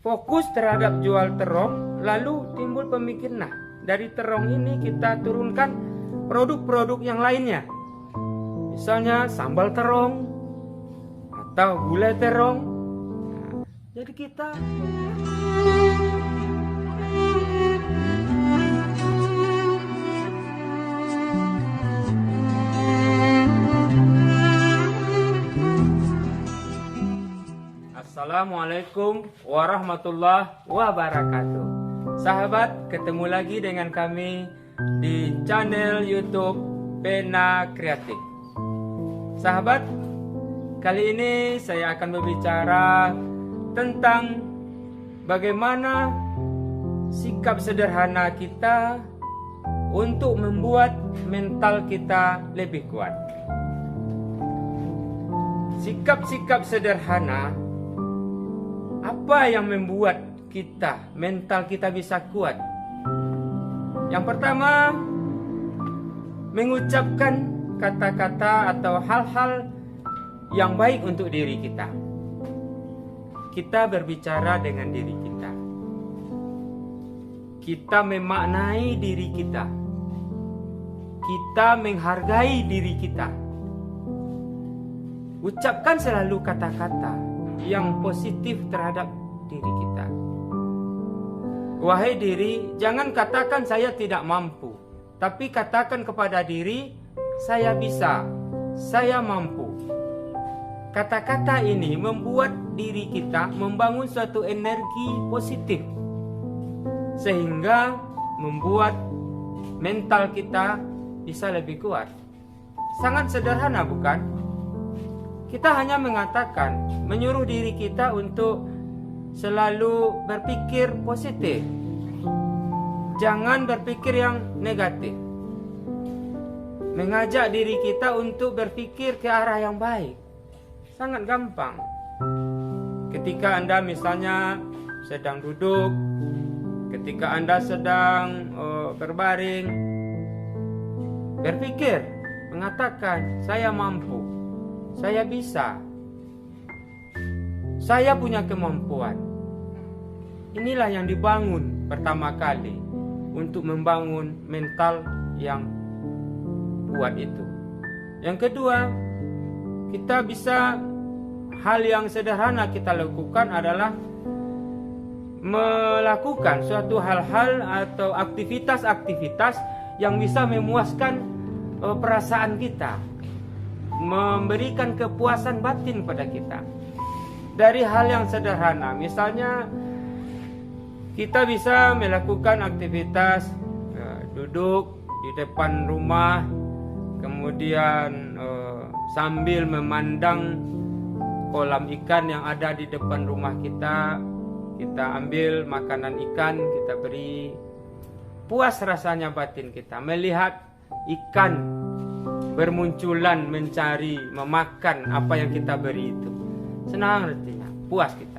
fokus terhadap jual terong, lalu timbul pemikiran, nah dari terong ini kita turunkan produk-produk yang lainnya. Misalnya sambal terong atau gulai terong. Nah, jadi kita Assalamualaikum warahmatullahi wabarakatuh. Sahabat, ketemu lagi dengan kami di channel YouTube Pena Kreatif. Sahabat, kali ini saya akan berbicara tentang bagaimana sikap sederhana kita untuk membuat mental kita lebih kuat. Sikap-sikap sederhana, apa yang membuat mental kita bisa kuat? Yang pertama, mengucapkan kata-kata atau hal-hal yang baik untuk diri kita. Kita berbicara dengan diri kita. Kita memaknai diri kita. Kita menghargai diri kita. Ucapkan selalu kata-kata yang positif terhadap diri kita. Wahai diri, jangan katakan saya tidak mampu, tapi katakan kepada diri, saya bisa, saya mampu. Kata-kata ini membuat diri kita membangun suatu energi positif, sehingga membuat mental kita bisa lebih kuat. Sangat sederhana, bukan? Kita hanya mengatakan, menyuruh diri kita untuk selalu berpikir positif. Jangan berpikir yang negatif. Mengajak diri kita untuk berpikir ke arah yang baik. Sangat gampang. Ketika Anda misalnya sedang duduk, ketika Anda sedang berbaring, berpikir, mengatakan, saya mampu, saya bisa, saya punya kemampuan. Inilah yang dibangun pertama kali untuk membangun mental yang kuat itu. Yang kedua, kita bisa, hal yang sederhana kita lakukan adalah melakukan suatu hal-hal atau aktivitas-aktivitas yang bisa memuaskan perasaan kita, memberikan kepuasan batin pada kita. Dari hal yang sederhana, misalnya kita bisa melakukan aktivitas duduk di depan rumah, kemudian sambil memandang kolam ikan yang ada di depan rumah kita. Kita ambil makanan ikan, kita beri, puas rasanya batin kita melihat ikan bermunculan mencari, memakan apa yang kita beri itu. Senang artinya, puas kita.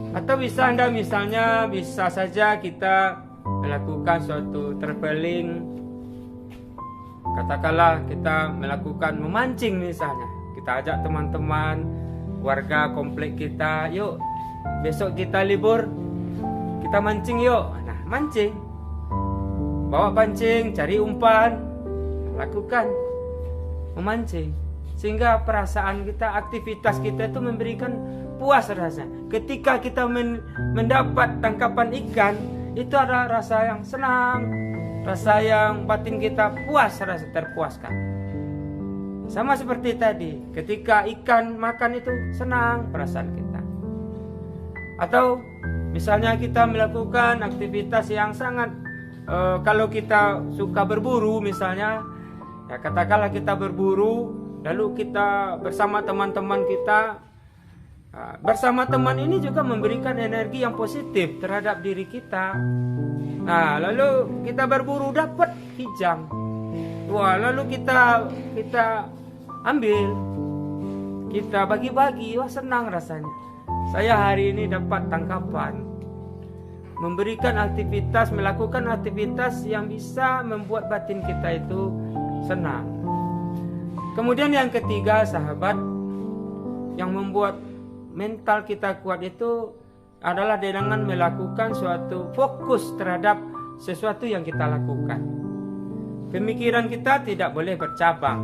Atau bisa Anda misalnya, bisa saja kita melakukan suatu traveling. Katakanlah kita melakukan memancing misalnya. Kita ajak teman-teman, warga komplek kita, yuk besok kita libur, kita mancing yuk. Nah, mancing. Bawa pancing, cari umpan, lakukan memancing. Sehingga perasaan kita, aktivitas kita itu memberikan puas rasanya. Ketika kita mendapat tangkapan ikan, itu ada rasa yang senang, rasa yang batin kita puas, rasa terpuaskan. Sama seperti tadi, ketika ikan makan itu senang perasaan kita. Atau misalnya kita melakukan aktivitas yang sangat, kalau kita suka berburu misalnya, ya katakanlah kita berburu, lalu kita bersama teman-teman kita. Bersama teman ini juga memberikan energi yang positif terhadap diri kita. Nah, lalu kita berburu dapat kijang. Wah, lalu kita ambil, kita bagi-bagi, wah senang rasanya. Saya hari ini dapat tangkapan. Memberikan aktivitas, melakukan aktivitas yang bisa membuat batin kita itu senang. Kemudian yang ketiga, sahabat, yang membuat mental kita kuat itu adalah dengan melakukan suatu fokus terhadap sesuatu yang kita lakukan. Pemikiran kita tidak boleh bercabang.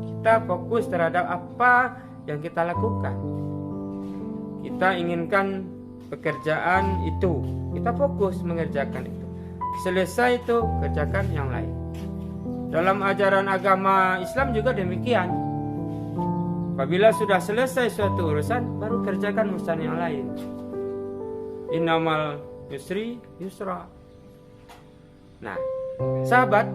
Kita fokus terhadap apa yang kita lakukan. Kita inginkan pekerjaan itu, kita fokus mengerjakan itu. Selesai itu, kerjakan yang lain. Dalam ajaran agama Islam juga demikian. Apabila sudah selesai suatu urusan, baru kerjakan urusan yang lain. Innamal yusri yusra. Nah, sahabat,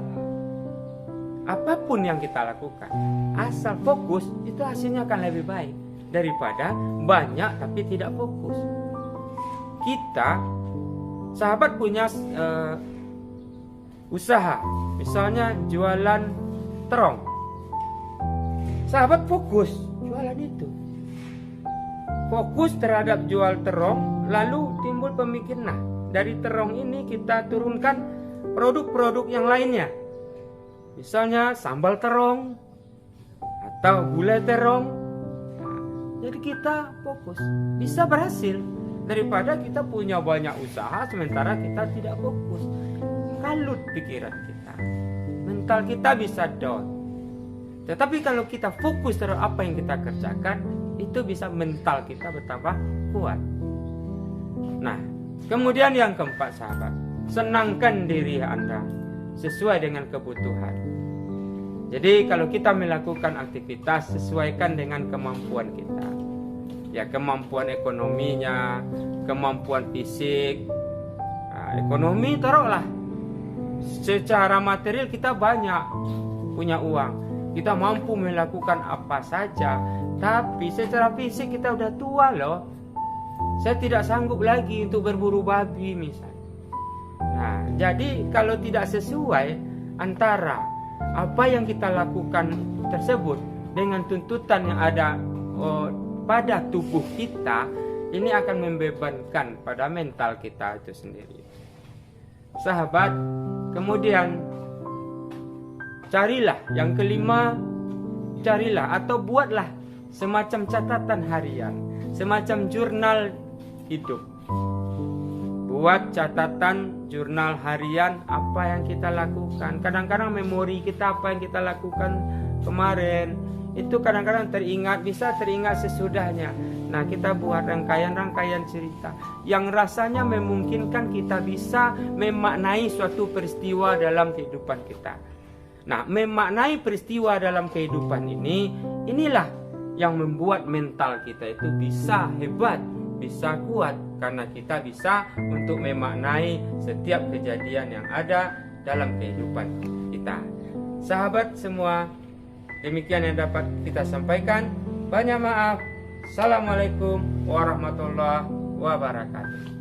apapun yang kita lakukan, asal fokus, itu hasilnya akan lebih baik daripada banyak tapi tidak fokus. Kita, sahabat punya usaha, misalnya jualan terong. Sahabat fokus jualan itu, fokus terhadap jual terong, lalu timbul pemikiran, nah dari terong ini kita turunkan produk-produk yang lainnya, misalnya sambal terong atau gulai terong. Nah, jadi kita fokus, bisa berhasil daripada kita punya banyak usaha sementara kita tidak fokus. Kalut pikiran kita, mental kita bisa down. Tetapi kalau kita fokus terhadap apa yang kita kerjakan, itu bisa mental kita bertambah kuat. Nah, kemudian yang keempat, sahabat, senangkan diri Anda sesuai dengan kebutuhan. Jadi kalau kita melakukan aktivitas, sesuaikan dengan kemampuan kita. Ya, kemampuan ekonominya, kemampuan fisik. Nah, ekonomi taruhlah, secara material kita banyak punya uang, kita mampu melakukan apa saja. Tapi secara fisik kita udah tua loh. Saya tidak sanggup lagi untuk berburu babi misalnya. Nah, jadi kalau tidak sesuai antara apa yang kita lakukan tersebut dengan tuntutan yang ada pada tubuh kita, ini akan membebankan pada mental kita itu sendiri. Sahabat, kemudian carilah, yang kelima, carilah atau buatlah semacam catatan harian, semacam jurnal hidup. Buat catatan jurnal harian apa yang kita lakukan. Kadang-kadang memori kita apa yang kita lakukan kemarin, itu kadang-kadang teringat, bisa teringat sesudahnya. Nah, kita buat rangkaian-rangkaian cerita yang rasanya memungkinkan kita bisa memaknai suatu peristiwa dalam kehidupan kita. Nah, memaknai peristiwa dalam kehidupan ini, inilah yang membuat mental kita itu bisa hebat, bisa kuat, karena kita bisa untuk memaknai setiap kejadian yang ada dalam kehidupan kita. Sahabat semua, demikian yang dapat kita sampaikan. Banyak maaf. Assalamualaikum warahmatullahi wabarakatuh.